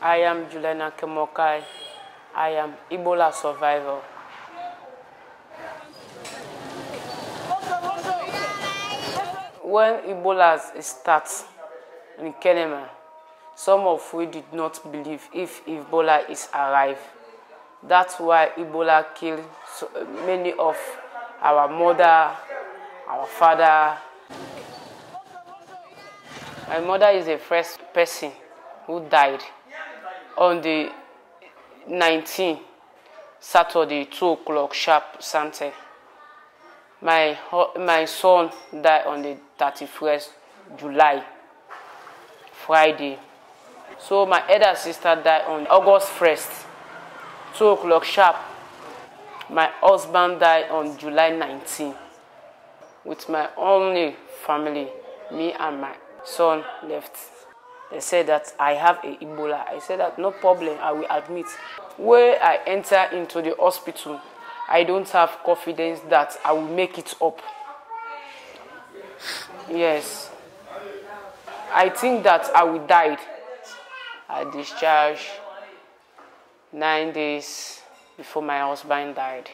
I am Juliana Kemokai. I am Ebola survivor. When Ebola starts in Kenema, some of we did not believe if Ebola is alive. That's why Ebola killed many of our mother, our father. My mother is the first person who died on the 19th, Saturday, 2 o'clock sharp Sunday. My son died on the 31st July, Friday. So my elder sister died on August 1st, 2 o'clock sharp. My husband died on July 19th. With my only family, me and my son left. They said that I have a Ebola. I said that no problem, I will admit. When I enter into the hospital, I don't have confidence that I will make it up. Yes. I think that I will die. I discharged 9 days before my husband died.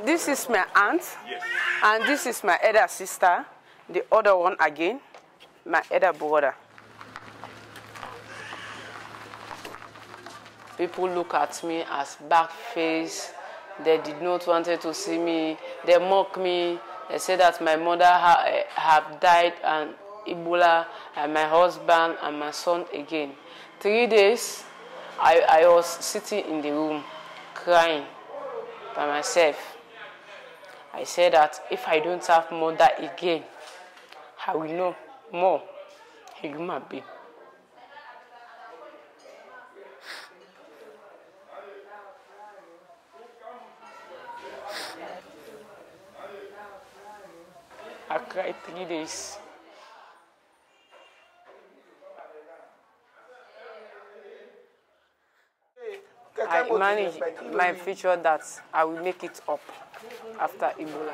This is my aunt, yes. And this is my elder sister, the other one again, my elder brother. People look at me as back face. They did not want to see me. They mock me. They say that my mother have died and Ebola, and my husband and my son again. 3 days, I was sitting in the room crying by myself. I said that if I don't have mother again, I will know more human being. I cried 3 days. I managed my future that I will make it up after Ebola.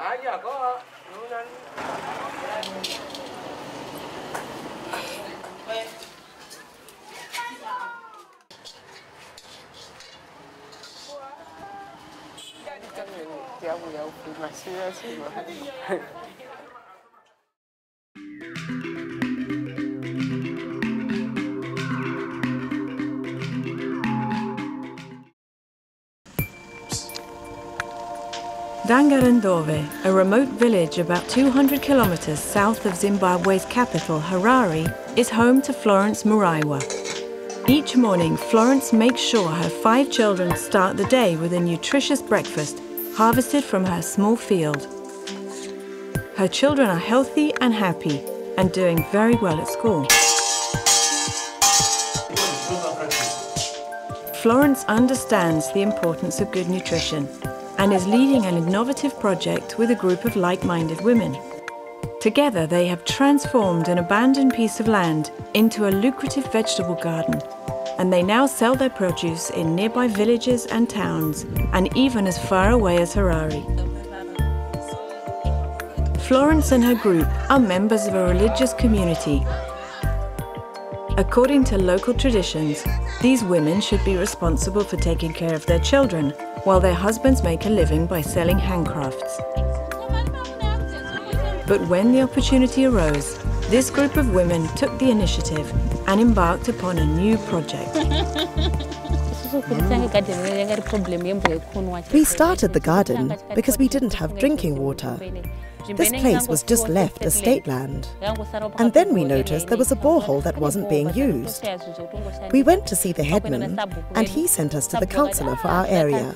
Dangarendove, a remote village about 200 kilometers south of Zimbabwe's capital, Harare, is home to Florence Muraiwa. Each morning, Florence makes sure her 5 children start the day with a nutritious breakfast harvested from her small field. Her children are healthy and happy and doing very well at school. Florence understands the importance of good nutrition and is leading an innovative project with a group of like-minded women. Together, they have transformed an abandoned piece of land into a lucrative vegetable garden, and they now sell their produce in nearby villages and towns, and even as far away as Harare. Florence and her group are members of a religious community. According to local traditions, these women should be responsible for taking care of their children, while their husbands make a living by selling handcrafts. But when the opportunity arose, this group of women took the initiative and embarked upon a new project. We started the garden because we didn't have drinking water. This place was just left as state land. And then we noticed there was a borehole that wasn't being used. We went to see the headman, and he sent us to the councillor for our area.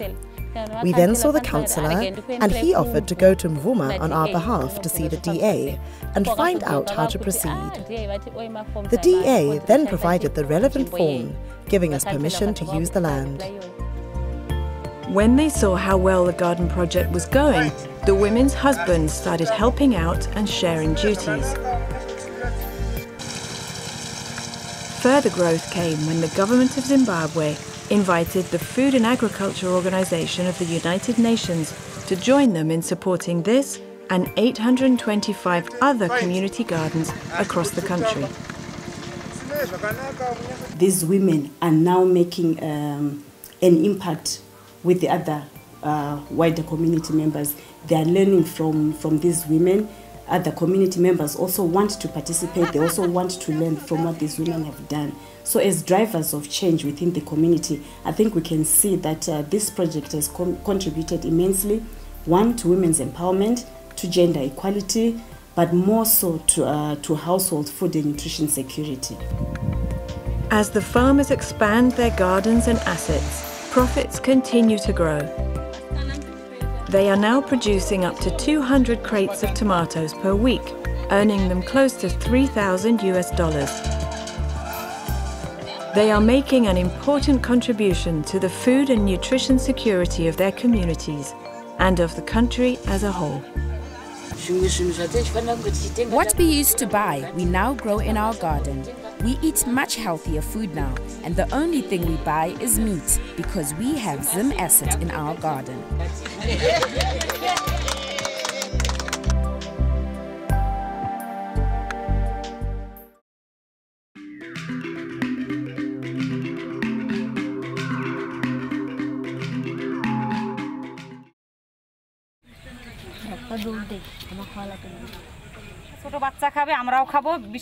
We then saw the councillor, and he offered to go to Mvuma on our behalf to see the DA and find out how to proceed. The DA then provided the relevant form, giving us permission to use the land. When they saw how well the garden project was going, the women's husbands started helping out and sharing duties. Further growth came when the government of Zimbabwe invited the Food and Agriculture Organization of the United Nations to join them in supporting this and 825 other community gardens across the country. These women are now making an impact with the other wider community members. They are learning from these women. Other community members also want to participate. They also want to learn from what these women have done. So as drivers of change within the community, I think we can see that this project has contributed immensely, one, to women's empowerment, to gender equality, but more so to household food and nutrition security. As the farmers expand their gardens and assets, profits continue to grow. They are now producing up to 200 crates of tomatoes per week, earning them close to $3,000 US. They are making an important contribution to the food and nutrition security of their communities and of the country as a whole. What we used to buy, we now grow in our garden. We eat much healthier food now, and the only thing we buy is meat because we have Zim asset in our garden.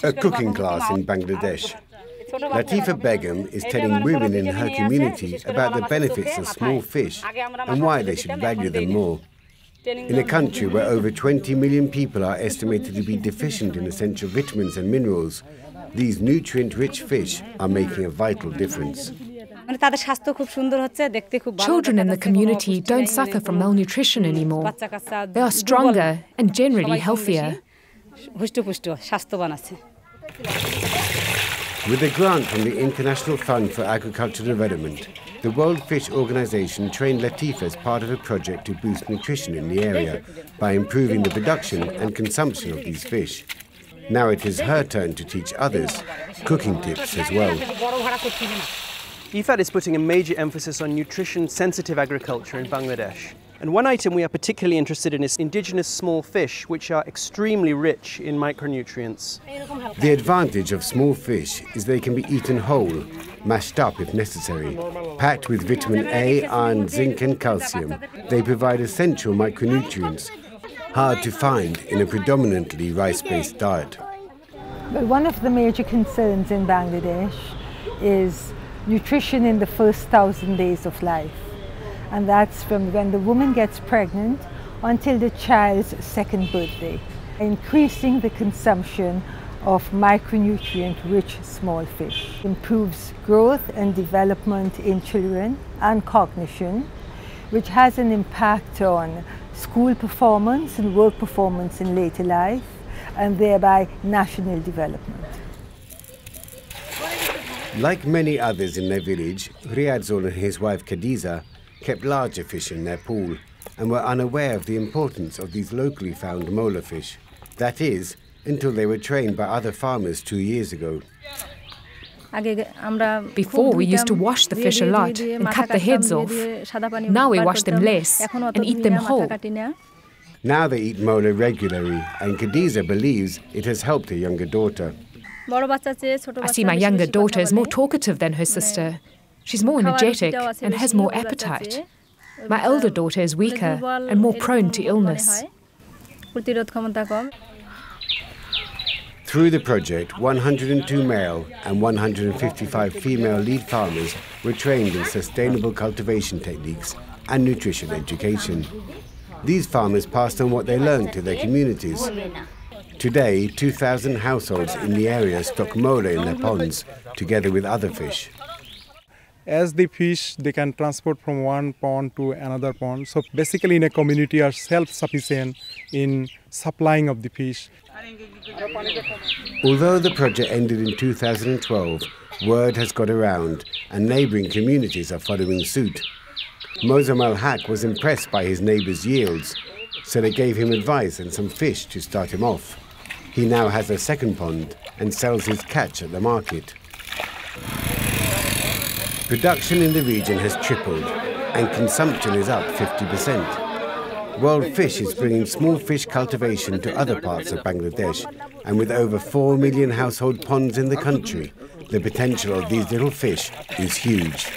A cooking class in Bangladesh. Latifa Begum is telling women in her community about the benefits of small fish and why they should value them more. In a country where over 20 million people are estimated to be deficient in essential vitamins and minerals, these nutrient-rich fish are making a vital difference. Children in the community don't suffer from malnutrition anymore. They are stronger and generally healthier. With a grant from the International Fund for Agricultural Development, the World Fish Organization trained Latifa as part of a project to boost nutrition in the area by improving the production and consumption of these fish. Now it is her turn to teach others cooking tips as well. IFAD is putting a major emphasis on nutrition-sensitive agriculture in Bangladesh. And one item we are particularly interested in is indigenous small fish, which are extremely rich in micronutrients. The advantage of small fish is they can be eaten whole, mashed up if necessary. Packed with vitamin A, iron, zinc and calcium, they provide essential micronutrients, hard to find in a predominantly rice-based diet. Well, one of the major concerns in Bangladesh is nutrition in the first 1,000 days of life. And that's from when the woman gets pregnant until the child's second birthday. Increasing the consumption of micronutrient-rich small fish improves growth and development in children and cognition, which has an impact on school performance and work performance in later life, and thereby national development. Like many others in their village, Riyadzul and his wife Khadiza kept larger fish in their pool and were unaware of the importance of these locally found mola fish. That is, until they were trained by other farmers 2 years ago. Before, we used to wash the fish a lot and cut the heads off. Now we wash them less and eat them whole. Now they eat mola regularly, and Khadiza believes it has helped her younger daughter. I see my younger daughter is more talkative than her sister. She's more energetic and has more appetite. My elder daughter is weaker and more prone to illness. Through the project, 102 male and 155 female lead farmers were trained in sustainable cultivation techniques and nutrition education. These farmers passed on what they learned to their communities. Today, 2,000 households in the area stock mola in their ponds, together with other fish. As the fish, they can transport from one pond to another pond. So basically in a community are self-sufficient in supplying of the fish. Although the project ended in 2012, word has got around and neighbouring communities are following suit. Mozam al-Haq was impressed by his neighbours' yields, so they gave him advice and some fish to start him off. He now has a second pond and sells his catch at the market. Production in the region has tripled and consumption is up 50%. World Fish is bringing small fish cultivation to other parts of Bangladesh, and with over 4 million household ponds in the country, the potential of these little fish is huge.